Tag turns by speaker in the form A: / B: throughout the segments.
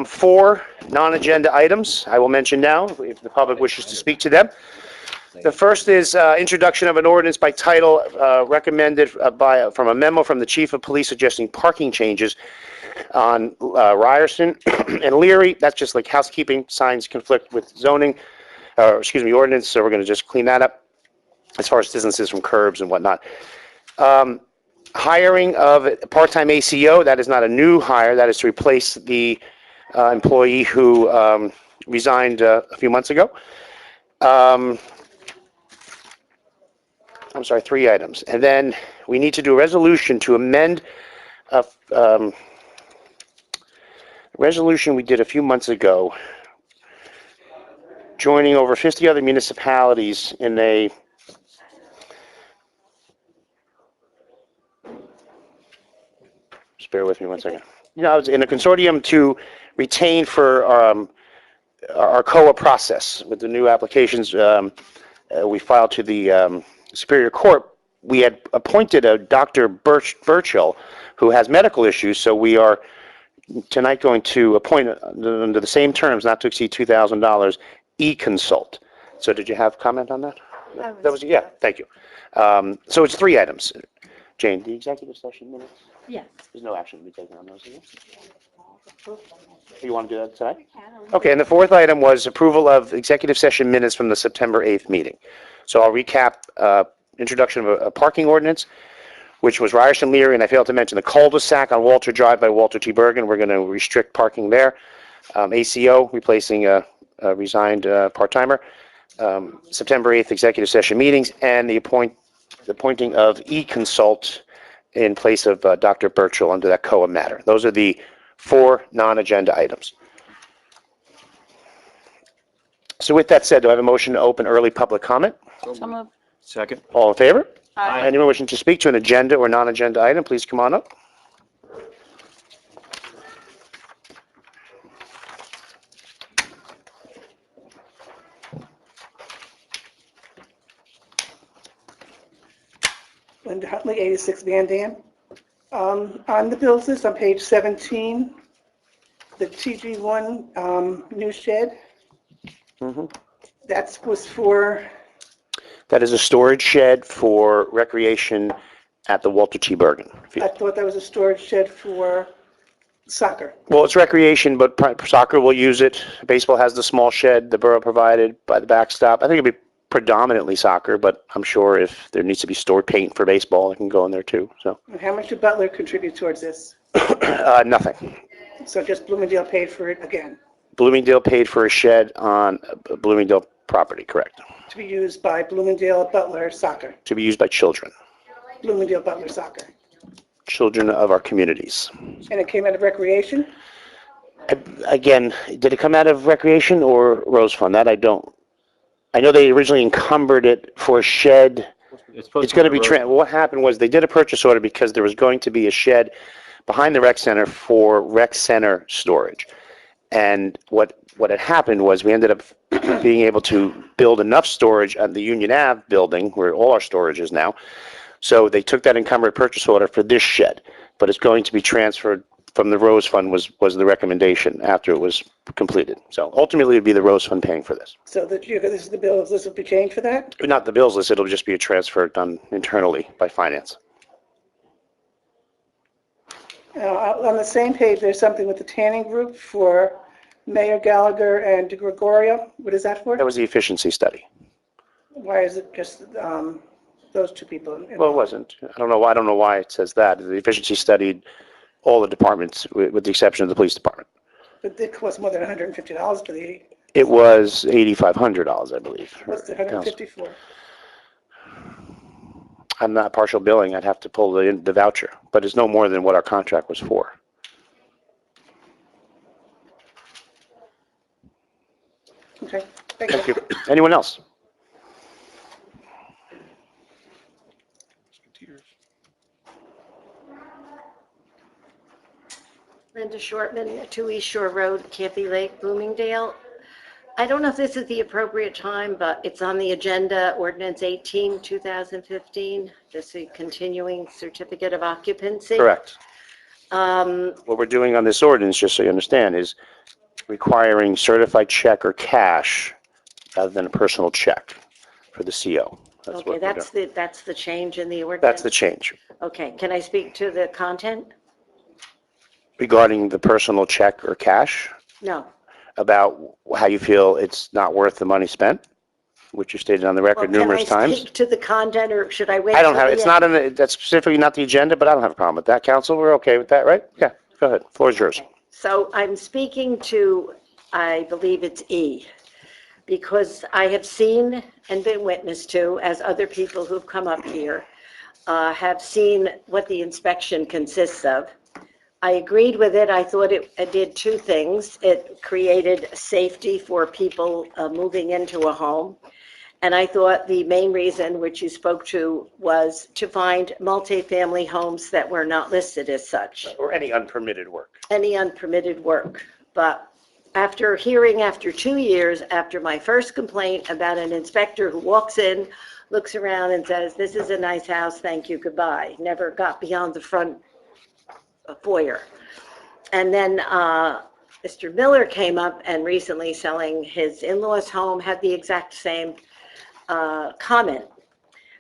A: Four non-agenda items I will mention now, if the public wishes to speak to them. The first is introduction of an ordinance by title recommended from a memo from the Chief of Police suggesting parking changes on Ryerson and Leary. That's just like housekeeping. Signs conflict with zoning, ordinance, so we're going to just clean that up as far as distances from curbs and whatnot. Hiring of a part-time ACO, that is not a new hire, that is to replace the employee who resigned a few months ago. I'm sorry, 3 items. And then we need to do a resolution to amend a resolution we did a few months ago, joining over 50 other municipalities in a bear with me one second. I was in a consortium to retain for our COA process with the new applications we filed to the Superior Court. We had appointed a Dr. Burchill who has medical issues, so we are tonight going to appoint under the same terms, not to exceed $2,000, e-consult. So did you have comment on that? That was yeah, thank you. So it's 3 items. Jane, the executive session minutes?
B: Yes.
A: There's no action to be taken on those, is there? You want to do that tonight? Okay, and the 4th item was approval of executive session minutes from the September 8th meeting. So I'll recap introduction of a parking ordinance, which was Ryerson Leary, and I failed to mention the cul-de-sac on Walter Drive by Walter T. Bergen. We're going to restrict parking there. ACO, replacing a resigned part-timer. September 8th executive session meetings, and the appointing of e-consult in place of Dr. Burchill under that COA matter. Those are the 4 non-agenda items. So with that said, do I have a motion to open early public comment?
B: So moved.
C: Second.
A: All in favor?
B: Aye.
A: Anyone wishing to speak to an agenda or non-agenda item, please come on up.
D: Linda Huntley, 86 Van Dam. On the bills list on page 17, the TG1 new shed, that was for,
A: That is a storage shed for recreation at the Walter T. Bergen
D: I
A: field.
D: thought that was a storage shed for soccer.
A: Well, it's recreation, but soccer will use it. Baseball has the small shed the borough provided by the backstop. I think it'd be predominantly soccer, but I'm sure if there needs to be stored paint for baseball, it can go in there too. So
D: And how much did Butler contribute towards this?
A: nothing.
D: So just Bloomingdale paid for it again,
A: Bloomingdale paid for a shed on Bloomingdale property, correct?
D: to be used by Bloomingdale Butler soccer,
A: To be used by children,
D: Bloomingdale Butler soccer.
A: children of our communities.
D: And it came out of recreation?
A: Again, did it come out of recreation or Rose Fund? That I don't. I know they originally encumbered it for a shed. It's going to be, what happened was they did a purchase order because there was going to be a shed behind the rec center for rec center storage. And what had happened was we ended up being able to build enough storage at the Union Ave building where all our storage is now. So they took that encumbered purchase order for this shed, but it's going to be transferred from the Rose Fund was the recommendation after it was completed. So ultimately it'd be the Rose Fund paying for this.
D: So that this is the bill, this will be changed for that?
A: Not the bills list, it'll just be a transfer done internally by finance.
D: On the same page, there's something with the tanning group for Mayor Gallagher and De Gregorio. What is that for?
A: That was the efficiency study.
D: Why is it just those 2 people?
A: Well, it wasn't. I don't know why it says that. The efficiency studied all the departments with the exception of the police department.
D: But it costs more than $150 for the.
A: It was $8,500, I believe.
D: What's the 150 for?
A: I'm not partial billing. I'd have to pull the voucher, but it's no more than what our contract was for.
D: Okay,
A: Thank you. Anyone else?
B: Linda Shortman, 2 East Shore Road, Kathy Lake, Bloomingdale. I don't know if this is the appropriate time, but it's on the agenda, Ordinance 18, 2015, just a continuing certificate of occupancy.
A: Correct. What we're doing on this ordinance, just so you understand, is requiring certified check or cash rather than a personal check for the CO. That's
B: Okay,
A: what we're doing.
B: that's the change in the ordinance?
A: That's the change.
B: Okay, can I speak to the content?
A: Regarding the personal check or cash,
B: No.
A: about how you feel it's not worth the money spent, which you stated on the
B: Well,
A: record numerous
B: Can I
A: times.
B: speak to the content, or should I wait?
A: I don't
B: till
A: have,
B: the
A: it's
B: end?
A: not in, that's specifically not the agenda, but I don't have a problem with that. Council, we're okay with that, right? Yeah, go ahead. Floor is yours.
B: So I'm speaking to, I believe it's E, because I have seen and been witness to, as other people who've come up here, have seen what the inspection consists of. I agreed with it. I thought it did two things. It created safety for people moving into a home. And I thought the main reason, which you spoke to, was to find multifamily homes that were not listed as such.
A: Or any unpermitted work.
B: Any unpermitted work. But after hearing, after 2 years, after my first complaint about an inspector who walks in, looks around and says, "This is a nice house, thank you, goodbye," never got beyond the front foyer. And then Mr. Miller came up and recently, selling his in-laws home, had the exact same comment.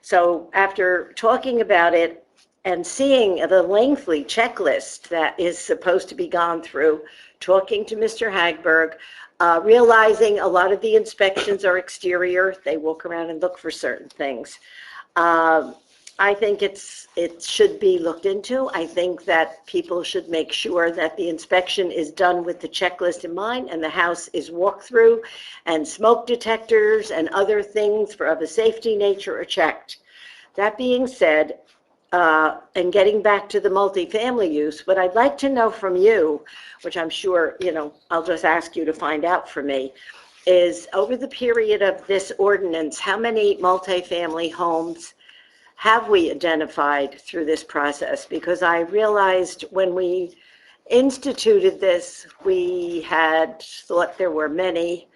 B: So after talking about it and seeing the lengthy checklist that is supposed to be gone through, talking to Mr. Hagberg, realizing a lot of the inspections are exterior, they walk around and look for certain things. I think it should be looked into. I think that people should make sure that the inspection is done with the checklist in mind, and the house is walked through, and smoke detectors and other things of a safety nature are checked. That being said, and getting back to the multifamily use, what I'd like to know from you, which I'm sure, I'll just ask you to find out for me, is over the period of this ordinance, how many multifamily homes have we identified through this process? Because I realized when we instituted this, we had thought there were many,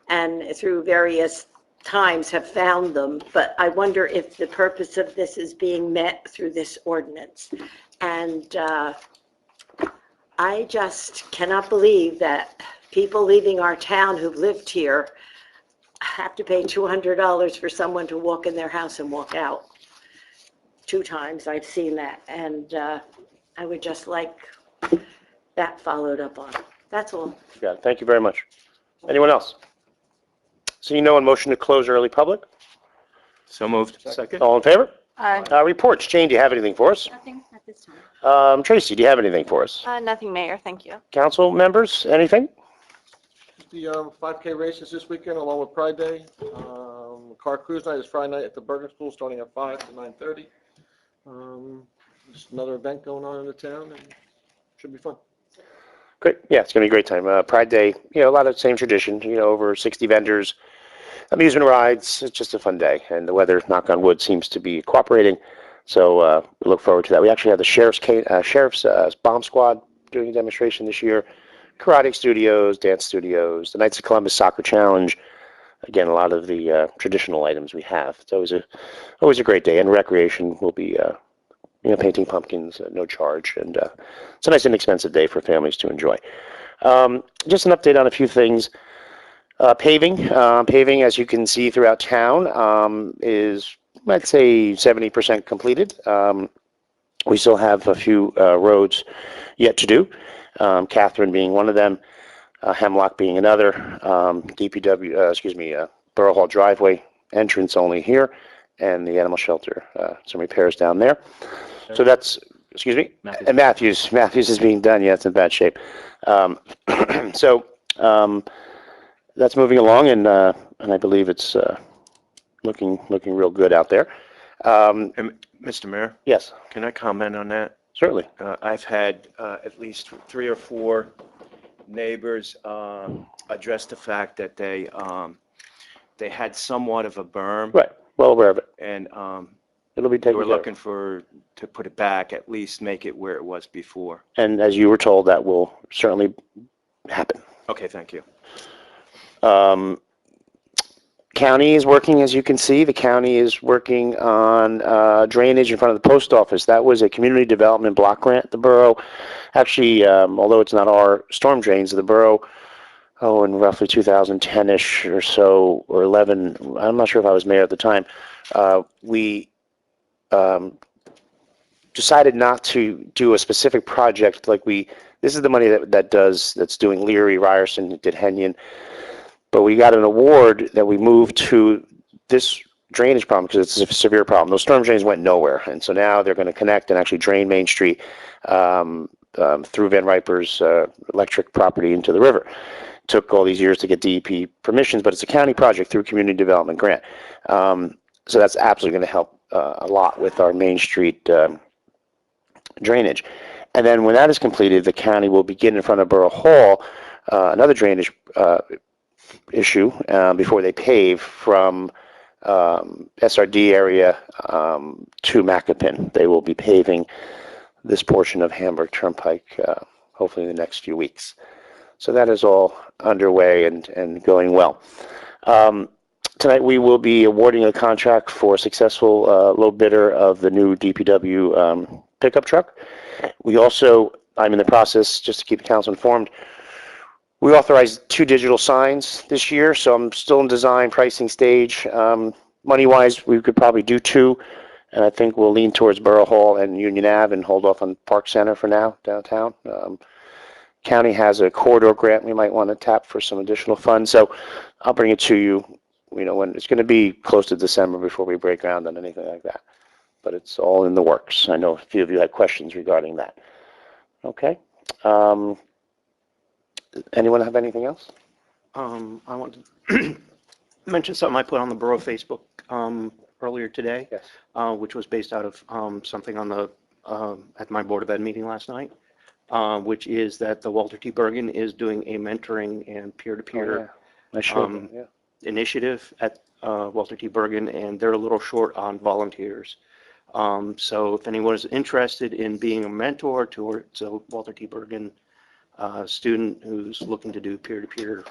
B: and through various times have found them, but I wonder if the purpose of this is being met through this ordinance. And I just cannot believe that people leaving our town who've lived here have to pay $200 for someone to walk in their house and walk out. 2 times I've seen that, and I would just like that followed up on. That's all.
A: Got it. Thank you very much. Anyone else? Seeing no one, motion to close early public.
C: So moved. Second.
A: All in favor?
E: Aye.
A: Reports. Jane, do you have anything for us?
E: Nothing at this time.
A: Tracy, do you have anything for us?
E: Nothing, Mayor, thank you.
A: Council members, anything?
F: The 5K races this weekend along with Pride Day. Car cruise night is Friday night at the Bergen School starting at 5 to 9:30. Just another event going on in the town, and should be fun.
A: Great. Yeah, it's going to be a great time. Pride Day, a lot of the same tradition, over 60 vendors, amusement rides. It's just a fun day. And the weather, knock on wood, seems to be cooperating. So we look forward to that. We actually have the Sheriff's Bomb Squad doing a demonstration this year, karate studios, dance studios, the Knights of Columbus Soccer Challenge. Again, a lot of the traditional items we have. It's always a great day. And recreation will be painting pumpkins, no charge, and it's a nice inexpensive day for families to enjoy. Just an update on a few things. Paving, as you can see throughout town, is, I'd say, 70% completed. We still have a few roads yet to do, Catherine being one of them, Hemlock being another, Borough Hall driveway entrance only here, and the animal shelter, some repairs down there. So that's, and Matthews is being done. Yeah, it's in bad shape. So that's moving along, and I believe it's looking real good out there.
C: And Mr. Mayor,
A: Yes,
C: can I comment on that?
A: certainly.
C: I've had at least 3 or 4 neighbors address the fact that they had somewhat of a berm.
A: Right. Well aware of it.
C: And
A: It'll be
C: they
A: taken
C: were
A: care of.
C: looking to put it back, at least make it where it was before.
A: And as you were told, that will certainly happen.
C: Okay, thank you.
A: county is working, as you can see. The county is working on drainage in front of the post office. That was a community development block grant at the borough. Actually, although it's not our storm drains, the borough, in roughly 2010-ish or so, or 11, I'm not sure if I was mayor at the time, we decided not to do a specific project this is the money that's doing Leary, Ryerson, did Henyon, but we got an award that we moved to this drainage problem because it's a severe problem. Those storm drains went nowhere, and so now they're going to connect and actually drain Main Street through Van Riper's electric property into the river. Took all these years to get DEP permissions, but it's a county project through community development grant. So that's absolutely going to help a lot with our Main Street drainage. And then when that is completed, the county will begin in front of Borough Hall another drainage issue before they pave from SRD area to Macapin. They will be paving this portion of Hamburg Turnpike hopefully in the next few weeks. So that is all underway and going well. Tonight we will be awarding a contract for a successful low bidder of the new DPW pickup truck. We also, I'm in the process, just to keep the council informed, we authorized 2 digital signs this year, so I'm still in design pricing stage. Money-wise, we could probably do 2, and I think we'll lean towards Borough Hall and Union Ave and hold off on Park Center for now, downtown. County has a corridor grant we might want to tap for some additional funds, so I'll bring it to you, when it's going to be close to December before we break ground on anything like that. But it's all in the works. I know a few of you had questions regarding that. Okay. Anyone have anything else?
G: I want to mention something I put on the Borough Facebook earlier today,
A: Yes.
G: which was based out of something on the at my Board of Ed meeting last night, which is that the Walter T. Bergen is doing a mentoring and peer-to-peer initiative at Walter T. Bergen, and they're a little short on volunteers. So if anyone is interested in being a mentor to a Walter T. Bergen student who's looking to do peer-to-peer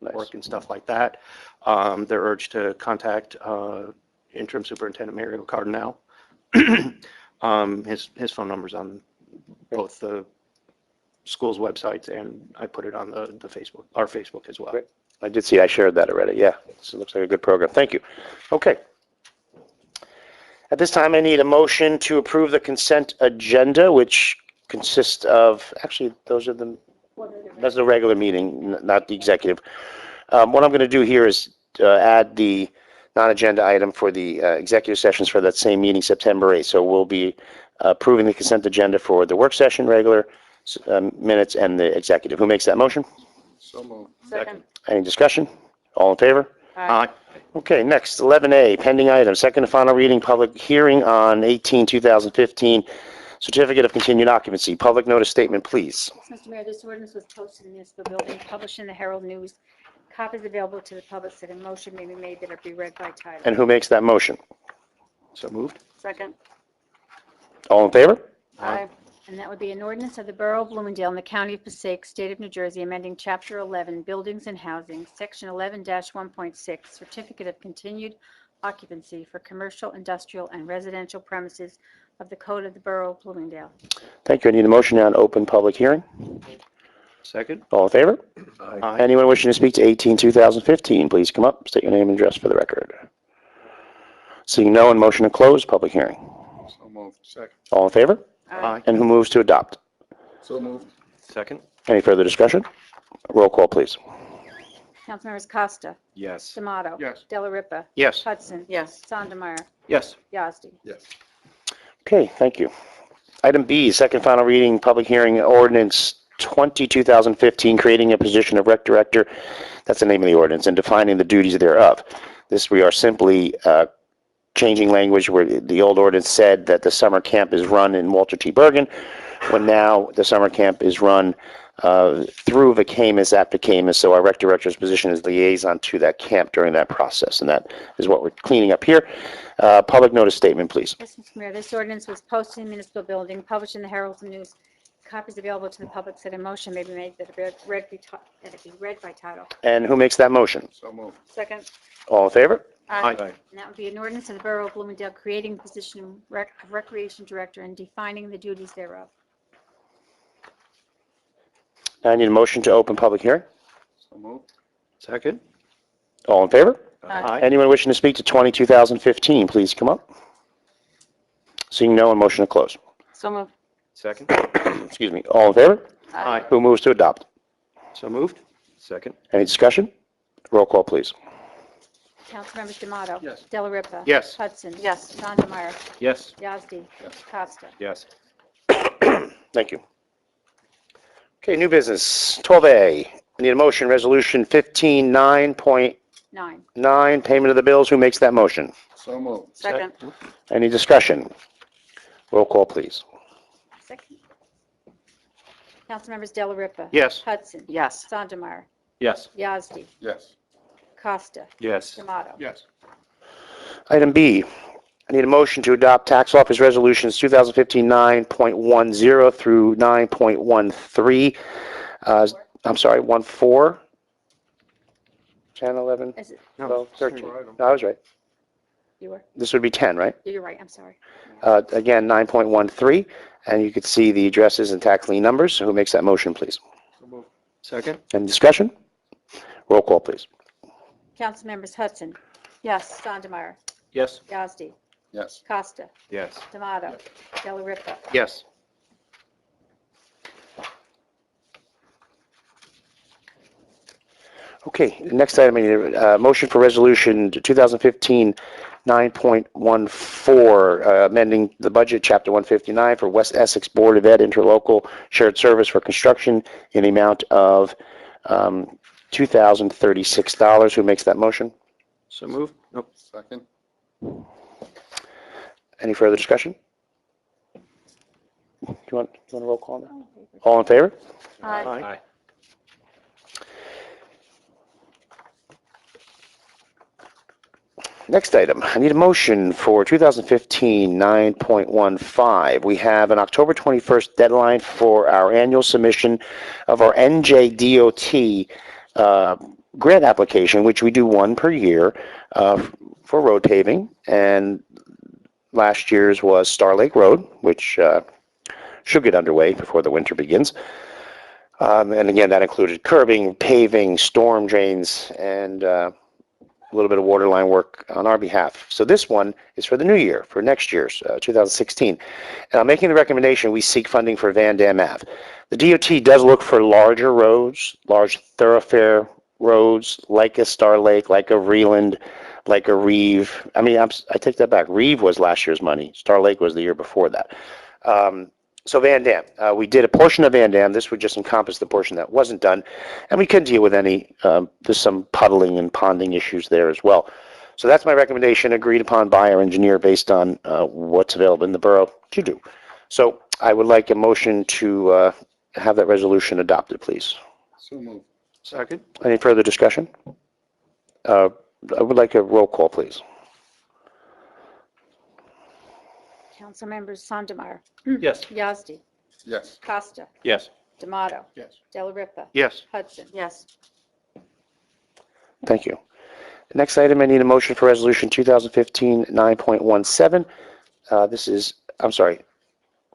G: work and stuff like that, they're urged to contact Interim Superintendent Mario Cardinale. His phone number's on both the school's websites, and I put it on the Facebook, our Facebook as well.
A: Great. I did see, I shared that already, yeah. So it looks like a good program. Thank you. Okay. At this time, I need a motion to approve the consent agenda, which consists of, actually, that's the regular meeting, not the executive. What I'm going to do here is add the non-agenda item for the executive sessions for that same meeting, September 8th. So we'll be approving the consent agenda for the work session, regular minutes, and the executive. Who makes that motion?
F: So moved.
E: Second.
A: Any discussion? All in favor?
E: Aye.
A: Okay, next, 11A, pending item, second and final reading, public hearing on 18/2015, certificate of continued occupancy. Public notice statement, please.
H: Mr. Mayor, this ordinance was posted in the municipal building, published in the Herald News. Copies available to the public, so a motion may be made that it be read by title.
A: And who makes that motion?
G: So moved.
E: Second.
A: All in favor?
E: Aye.
H: And that would be an ordinance of the Borough of Bloomingdale in the County of Passaic, State of New Jersey, amending Chapter 11, Buildings and Housing, Section 11-1.6, Certificate of Continued Occupancy for Commercial, Industrial, and Residential Premises of the Code of the Borough of Bloomingdale.
A: Thank you. I need a motion on open public hearing.
G: Second.
A: All in favor?
G: Aye.
A: Anyone wishing to speak to 18/2015, please come up, state your name and address for the record. Seeing no one, motion to close public hearing.
F: So moved. Second.
A: All in favor?
G: Aye.
A: And who moves to adopt?
F: So moved.
G: Second.
A: Any further discussion? Roll call, please.
H: Councilmembers Costa,
C: Yes.
H: D'Amato.
F: Yes.
H: Della Ripa.
G: Yes.
H: Hudson.
E: Yes.
H: Sandemeyer.
G: Yes.
H: Yazdi.
F: Yes.
A: Okay, thank you. Item B, second final reading, public hearing, ordinance 20/2015, creating a position of rec director. That's the name of the ordinance, and defining the duties thereof. This, we are simply changing language where the old ordinance said that the summer camp is run in Walter T. Bergen, when now the summer camp is run through VCAMUS at VCAMUS, so our rec director's position is liaison to that camp during that process, and that is what we're cleaning up here. Public notice statement, please.
H: Yes, Mr. Mayor, this ordinance was posted in the municipal building, published in the Herald News. Copies available to the public, said a motion may be made that it be read by title.
A: And who makes that motion?
F: So moved.
H: Second.
A: All in favor?
C: Aye.
H: And that would be an ordinance of the Borough of Bloomingdale creating the position of Recreation Director and defining the duties thereof.
A: I need a motion to open public hearing.
F: So moved.
G: Second?
A: All in favor?
H: Aye.
A: Anyone wishing to speak to 2015, please come up. Seeing no one, motion to close.
E: So moved.
C: Second?
A: Excuse me. All in favor?
C: Aye.
A: Who moves to adopt?
G: So moved?
C: Second?
A: Any discussion? Roll call, please.
H: Councilmembers D'Amato.
F: Yes.
H: Della Ripa.
G: Yes.
H: Hudson.
E: Yes.
H: Sondemire.
C: Yes.
H: Yazdi.
F: Yes.
H: Costa.
C: Yes.
A: Thank you. Okay, new business, 12A. I need a motion, resolution 15-9.9,
H: 9.
A: payment of the bills. Who makes that motion?
F: So moved.
E: Second.
A: Any discussion? Roll call, please.
H: Second. Councilmembers Della Ripa.
G: Yes.
H: Hudson.
E: Yes.
H: Sondemire.
C: Yes.
H: Yazdi.
F: Yes.
H: Costa.
C: Yes.
H: D'Amato.
F: Yes.
A: Item B, I need a motion to adopt tax office resolutions 2015 9.10 through 9.13. I'm sorry, 14, 10, 11,
H: Is it,
A: 12, 13.
F: Sure item.
A: No, I was right.
H: you were?
A: This would be 10, right?
H: You're right, I'm sorry.
A: Again, 9.13, and you could see the addresses and tax lien numbers. So who makes that motion, please?
F: So moved.
G: Second?
A: Any discussion? Roll call, please.
H: Councilmembers Hudson.
E: Yes.
H: Sondemire.
C: Yes.
H: Yazdi.
F: Yes.
H: Costa.
C: Yes.
H: D'Amato. Della Ripa.
G: Yes.
A: Okay, next item, I need a motion for resolution 2015 9.14, amending the budget, chapter 159 for West Essex Board of Ed interlocal shared service for construction in the amount of $2,036. Who makes that motion?
G: So moved? Nope.
F: Second.
A: Any further discussion? Do you want a roll call now? All in favor?
E: Aye.
C: Aye.
A: Next item, I need a motion for 2015 9.15. We have an October 21st deadline for our annual submission of our NJDOT grant application, which we do one per year for road paving. And last year's was Star Lake Road, which should get underway before the winter begins. And again, that included curbing, paving, storm drains, and a little bit of water line work on our behalf. So this one is for the new year, for next year's 2016. And I'm making the recommendation we seek funding for Van Dam Ave. The DOT does look for larger roads, large thoroughfare roads, like a Star Lake, like a Vreeland, like a Reeve. I mean, I take that back. Reeve was last year's money. Star Lake was the year before that. So Van Dam, we did a portion of Van Dam. This would just encompass the portion that wasn't done. And we could deal with any, there's some puddling and ponding issues there as well. So that's my recommendation, agreed upon by our engineer based on what's available in the borough to do. So I would like a motion to have that resolution adopted, please.
F: So moved.
G: Second?
A: Any further discussion? I would like a roll call, please.
H: Councilmembers Sondemire.
C: Yes.
H: Yazdi.
F: Yes.
H: Costa.
C: Yes.
H: D'Amato.
F: Yes.
H: Della Ripa.
G: Yes.
H: Hudson.
E: Yes.
A: Thank you. The next item, I need a motion for resolution 2015 9.17. This is, I'm sorry,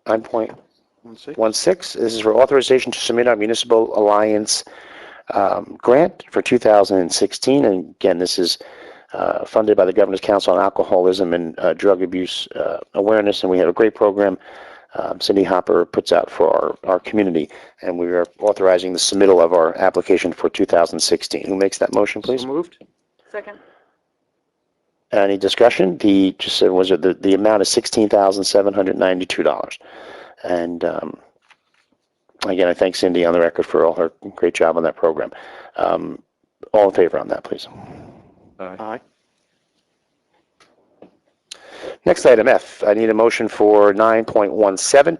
A: 9.16. This is for authorization to submit our municipal alliance grant for 2016. And again, this is funded by the Governor's Council on Alcoholism and Drug Abuse Awareness. And we have a great program Cindy Hopper puts out for our community. And we are authorizing the submittal of our application for 2016. Who makes that motion, please?
G: So moved?
E: Second.
A: Any discussion? The amount is $16,792. And again, I thank Cindy on the record for all her great job on that program. All in favor on that, please.
G: Aye.
A: Next item F, I need a motion for 9.17.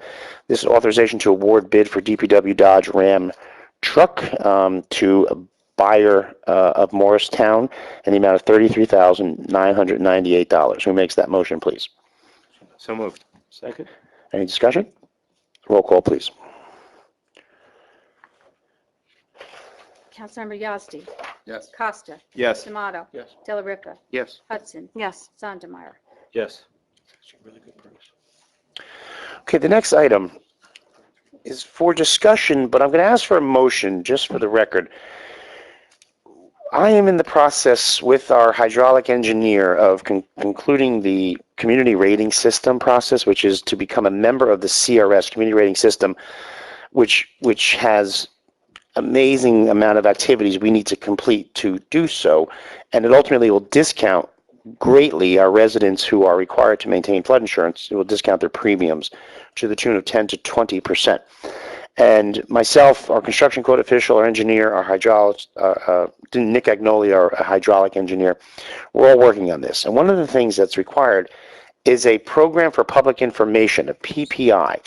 A: This is authorization to award bid for DPW Dodge Ram truck to a buyer of Morristown in the amount of $33,998. Who makes that motion, please?
C: So moved.
G: Second?
A: Any discussion? Roll call, please.
H: Councilmember Yazdi.
F: Yes.
H: Costa.
C: Yes.
H: Tomato.
F: Yes.
H: Dela Ripa.
G: Yes.
H: Hudson.
E: Yes.
H: Sandemeyer.
C: Yes.
A: Okay, the next item is for discussion, but I'm going to ask for a motion, just for the record. I am in the process with our hydraulic engineer of concluding the community rating system process, which is to become a member of the CRS, community rating system, which has amazing amount of activities we need to complete to do so, and it ultimately will discount greatly our residents who are required to maintain flood insurance. It will discount their premiums to the tune of 10 to 20%. And myself, our construction code official, our engineer, our hydraulic, Nick Agnoli, our hydraulic engineer, we're all working on this. And one of the things that's required is a program for public information, a PPI,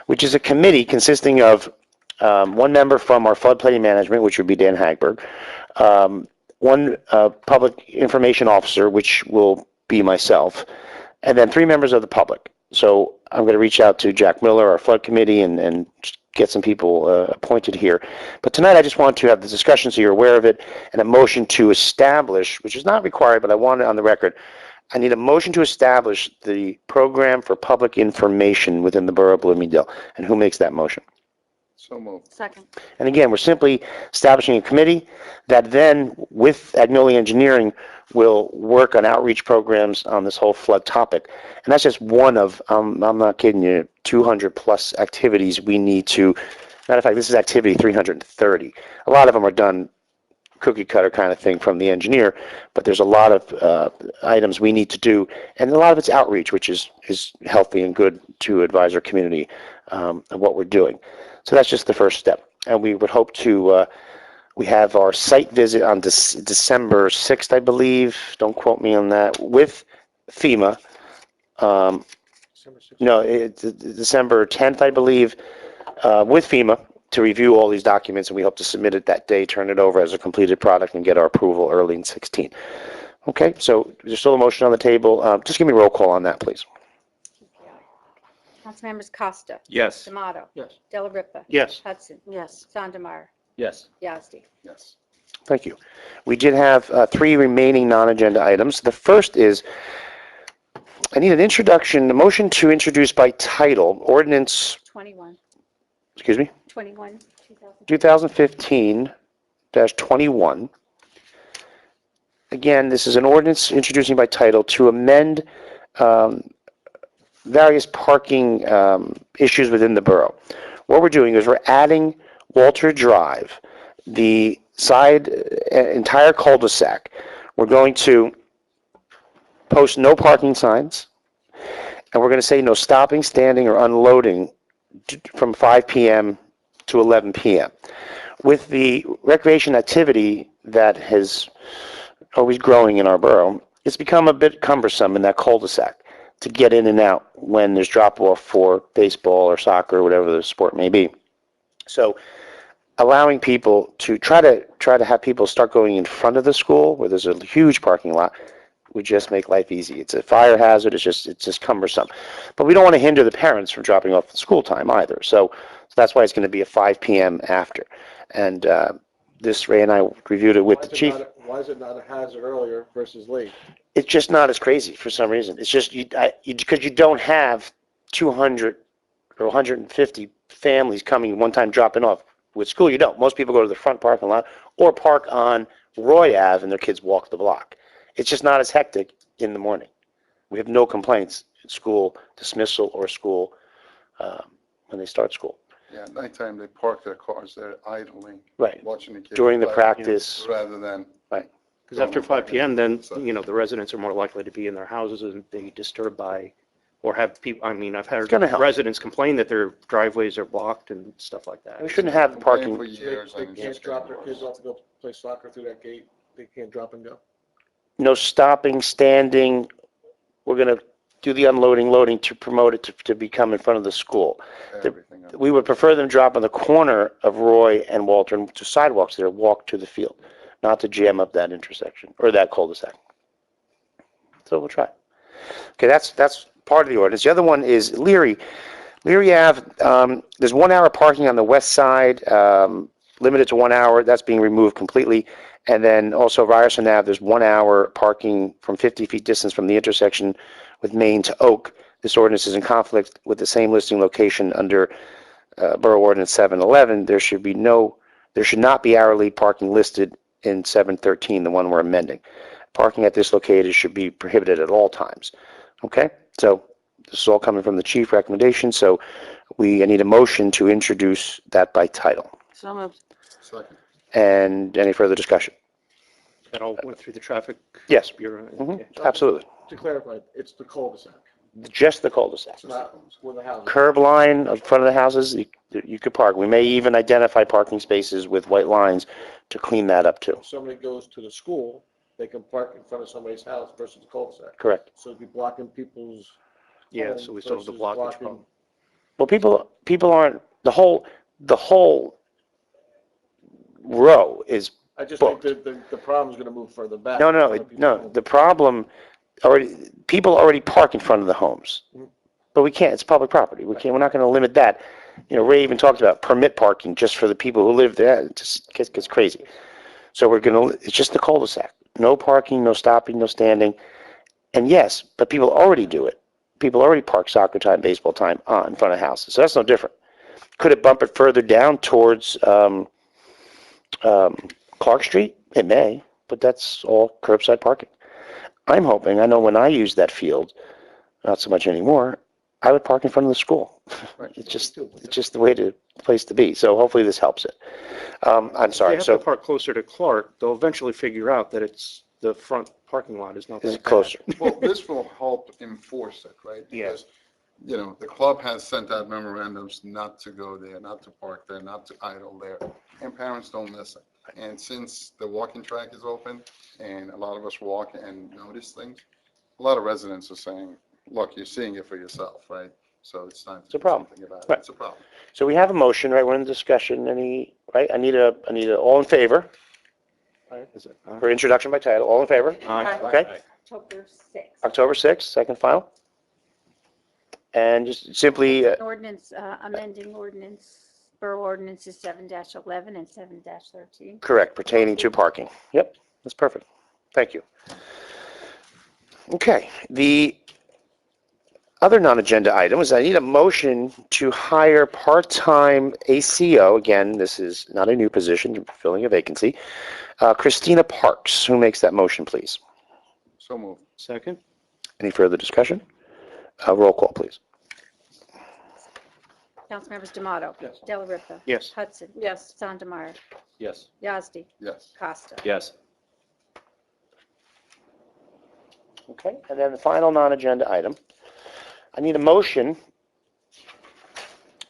A: which is a committee consisting of one member from our floodplain management, which would be Dan Hagberg, one public information officer, which will be myself, and then 3 members of the public. So I'm going to reach out to Jack Miller, our flood committee, and get some people appointed here. But tonight I just want to have the discussion so you're aware of it, and a motion to establish, which is not required, but I want it on the record. I need a motion to establish the program for public information within the Borough of Bloomingdale. And who makes that motion?
F: So moved.
E: Second.
A: And again, we're simply establishing a committee that then, with Agnoli Engineering, will work on outreach programs on this whole flood topic. And that's just one of, I'm not kidding you, 200 plus activities we need to, matter of fact, this is activity 330. A lot of them are done cookie cutter kind of thing from the engineer, but there's a lot of items we need to do, and a lot of it's outreach, which is healthy and good to advise our community of what we're doing. So that's just the first step. And we would hope to, we have our site visit on December 6th, I believe. Don't quote me on that, with FEMA. No, it's December 10th, I believe, with FEMA to review all these documents, and we hope to submit it that day, turn it over as a completed product, and get our approval early in 16. Okay, so there's still a motion on the table. Just give me a roll call on that, please.
H: Councilmembers Costa.
C: Yes.
H: Tomato.
F: Yes.
H: Dela Ripa.
G: Yes.
H: Hudson.
E: Yes.
H: Sandemeyer.
C: Yes.
H: Yazdi.
F: Yes.
A: Thank you. We did have 3 remaining non-agenda items. The first is, I need an introduction, a motion to introduce by title, ordinance,
H: 21.
A: excuse me,
H: 21. 2000.
A: 2015-21. Again, this is an ordinance introducing by title to amend various parking issues within the borough. What we're doing is we're adding Walter Drive, the side entire cul-de-sac. We're going to post no parking signs, and we're going to say no stopping, standing, or unloading from 5 p.m. to 11 p.m. With the recreation activity that has always growing in our borough, it's become a bit cumbersome in that cul-de-sac to get in and out when there's drop-off for baseball or soccer or whatever the sport may be. So allowing people to try to have people start going in front of the school where there's a huge parking lot would just make life easy. It's a fire hazard. It's just cumbersome. But we don't want to hinder the parents from dropping off at school time either. So that's why it's going to be a 5 p.m. after. And this, Ray and I reviewed it with the chief.
F: Why is it not a hazard earlier versus late?
A: It's just not as crazy for some reason. It's just because you don't have 200 or 150 families coming one time dropping off. With school, you don't. Most people go to the front parking lot or park on Roy Ave and their kids walk the block. It's just not as hectic in the morning. We have no complaints at school dismissal or school when they start school.
I: Yeah, at nighttime, they park their cars there idling,
A: Right.
I: watching the kids.
A: During the
I: play,
A: practice.
I: Rather than,
G: Because after 5 p.m., then, the residents are more likely to be in their houses and be disturbed by, or have people, I've had
A: gonna help.
G: residents complain that their driveways are blocked and stuff like that.
A: We shouldn't have
I: playing
A: parking.
I: for years.
F: They can't drop their kids off to go play soccer through that gate. They can't drop and go.
A: No stopping, standing. We're going to do the unloading, loading to promote it to become in front of the school.
I: Everything else.
A: We would prefer them drop on the corner of Roy and Walter and to sidewalks there, walk to the field, not to jam up that intersection or that cul-de-sac. So we'll try. Okay, that's part of the ordinance. The other one is Leary Ave. There's 1 hour parking on the west side limited to 1 hour, that's being removed completely. And then also Ryerson Ave, there's 1 hour parking from 50 feet distance from the intersection with Main to Oak. This ordinance is in conflict with the same listing location under Borough Ordinance 711. There should not be hourly parking listed in 713, the one we're amending. Parking at this location should be prohibited at all times. Okay, so this is all coming from the chief recommendation, so I need a motion to introduce that by title.
E: So moved.
I: Second.
A: And any further discussion?
G: That all went through the traffic
A: Yes.
G: bureau?
A: Mhm,
G: Okay.
A: absolutely.
F: To clarify, it's the cul-de-sac.
A: Just the cul-de-sac.
F: It's not where the house is.
A: Curb line in front of the houses, you could park. We may even identify parking spaces with white lines to clean that up too.
F: If somebody goes to the school, they can park in front of somebody's house versus the cul-de-sac.
A: Correct.
F: So it'd be blocking people's.
G: Yeah,
F: home
G: so we still have the
F: versus
G: blockage
F: blocking-
G: problem.
A: Well, people aren't, the whole row is,
F: I just think
A: booked.
F: that the problem's gonna move further back.
A: no,
F: in
A: no,
F: front of people's
A: no,
F: homes.
A: the problem, people already park in front of the homes. But we can't, it's public property. We're not gonna limit that. You know, Ray even talked about permit parking just for the people who live there. It just gets crazy. So it's just the cul-de-sac. No parking, no stopping, no standing. And yes, but people already do it. People already park soccer time, baseball time in front of houses. So that's no different. Could it bump it further down towards Clark Street? It may, but that's all curbside parking. I'm hoping, I know when I use that field, not so much anymore, I would park in front of the school. It's just the place to be. So hopefully this helps it. I'm sorry,
G: They have
A: so
G: to park closer to Clark. They'll eventually figure out that it's the front parking lot is not
A: is
G: that
A: it
G: bad.
A: closer?
I: Well, this will help enforce it, right?
G: Yeah.
I: Because, you know, the club has sent out memorandums not to go there, not to park there, not to idle there, and parents don't listen. And since the walking track is open and a lot of us walk and notice things, a lot of residents are saying, look, you're seeing it for yourself, right? So it's time to
A: It's a
I: do
A: problem.
I: something about it.
A: Right.
I: It's a problem.
A: So we have a motion, right? We're in discussion. Right? I need a all in favor
G: Is it?
A: for introduction by title. All in favor?
G: Aye.
A: Okay.
H: October 6th.
A: October 6th, second file. And just simply,
H: Ordinance, amending Borough Ordinances 7-11 and 7-13.
A: correct, pertaining to parking. Yep, that's perfect. Thank you. Okay, the other non-agenda item is I need a motion to hire part-time ACO. Again, this is not a new position, filling a vacancy. Christina Parks, who makes that motion, please?
I: So moved.
G: Second?
A: Any further discussion? Roll call, please.
H: Councilmembers D'Amato.
F: Yes.
H: Della Ripa.
G: Yes.
H: Hudson.
E: Yes.
H: Sandemeyer.
C: Yes.
H: Yazdi.
I: Yes.
H: Costa.
C: Yes.
A: Okay, and then the final non-agenda item. I need a motion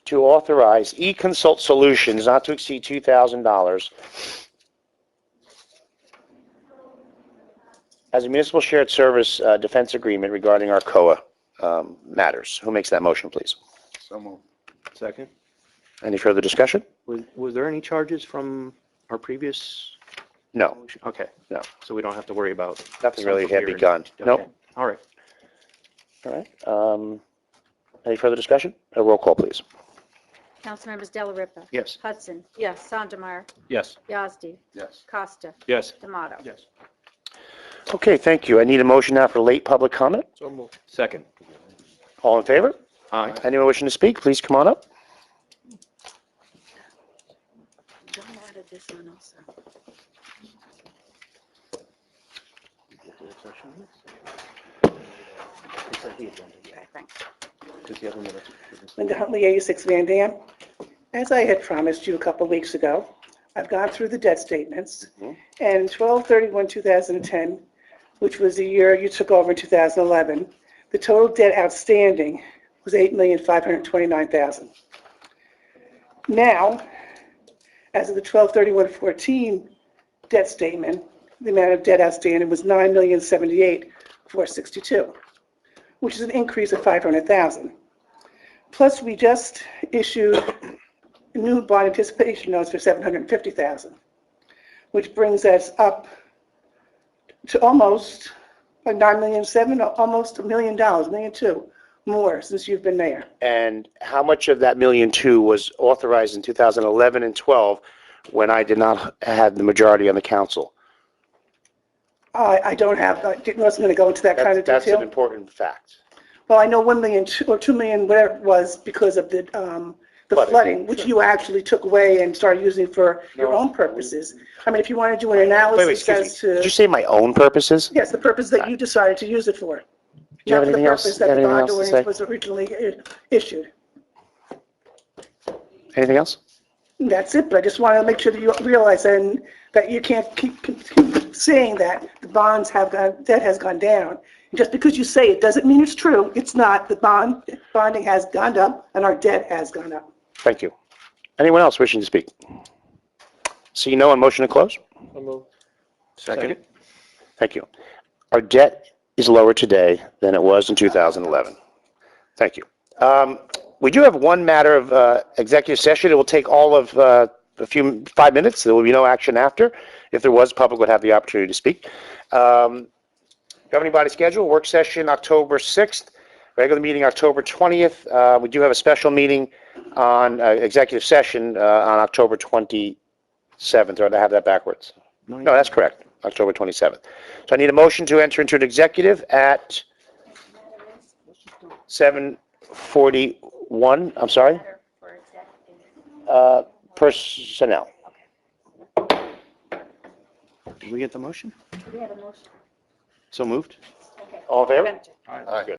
A: to authorize eConsult Solutions not to exceed $2,000 as a municipal shared service defense agreement regarding our COA matters. Who makes that motion, please?
I: So moved.
G: Second?
A: Any further discussion?
G: Was there any charges from our previous?
A: No,
G: motion? Okay.
A: No.
G: So we don't have to worry about.
A: nothing really
G: some
A: had begun.
G: Okay.
A: Nope.
G: All right.
A: All right. Any further discussion? A roll call, please.
H: Councilmembers Della Ripa.
G: Yes.
H: Hudson.
E: Yes.
H: Sandemeyer.
C: Yes.
H: Yazdi.
I: Yes.
H: Costa.
C: Yes.
H: D'Amato.
F: Yes.
A: Okay, thank you. I need a motion now for late public comment.
F: So moved.
C: Second.
A: All in favor?
G: Aye.
A: Anyone wishing to speak, please come on up.
E: John added this one also. Okay, thanks.
D: Linda Huntley, 86 Van Dam. As I had promised you a couple weeks ago, I've gone through the debt statements, and 12/31/2010, which was the year you took over in 2011, the total debt outstanding was $8,529,000. Now, as of the 12/31/14 debt statement, the amount of debt outstanding was $9,078,462, which is an increase of $500,000. Plus, we just issued new bond anticipation notes for $750,000, which brings us up to almost $9,700,000, almost $1 million, $1.2 million more since you've been mayor.
A: And how much of that $1.2 million was authorized in 2011 and 12 when I did not have the majority on the council.
D: I don't have, I wasn't going to go into that kind of
A: That's an
D: detail.
A: important fact.
D: Well, I know 1 million or 2 million, whatever it was, because of the flooding, which you actually took away and started using for your own purposes. I mean, if you want to do an
A: Wait,
D: analysis
A: excuse
D: as
A: me. Did you
D: to,
A: say my own purposes?
D: yes, the purpose that you decided to use it for.
A: Do you have
D: Not for the
A: anything else?
D: purpose
A: Do you
D: that
A: have
D: the
A: anything
D: bond
A: else to
D: ordinance
A: say?
D: was originally issued.
A: Anything else?
D: That's it, but I just want to make sure that you realize and that you can't keep saying that the bonds have gone, debt has gone down. Just because you say it doesn't mean it's true. It's not. The bonding has gone up and our debt has gone up.
A: Thank you. Anyone else wishing to speak? See no one, motion to close?
F: So moved.
C: Second?
A: Thank you. Our debt is lower today than it was in 2011. Thank you. We do have one matter of executive session. It will take all of 5 minutes. There will be no action after. If there was, public would have the opportunity to speak. Governing body schedule, work session October 6th, regular meeting October 20th. We do have a special meeting on executive session on October 27th, or did I have that backwards? No, that's correct, October 27th. So I need a motion to enter into an executive at 7:41, I'm sorry? Personnel.
G: Did we get the motion?
H: We have a motion.
G: So moved?
A: All in favor?
I: All right.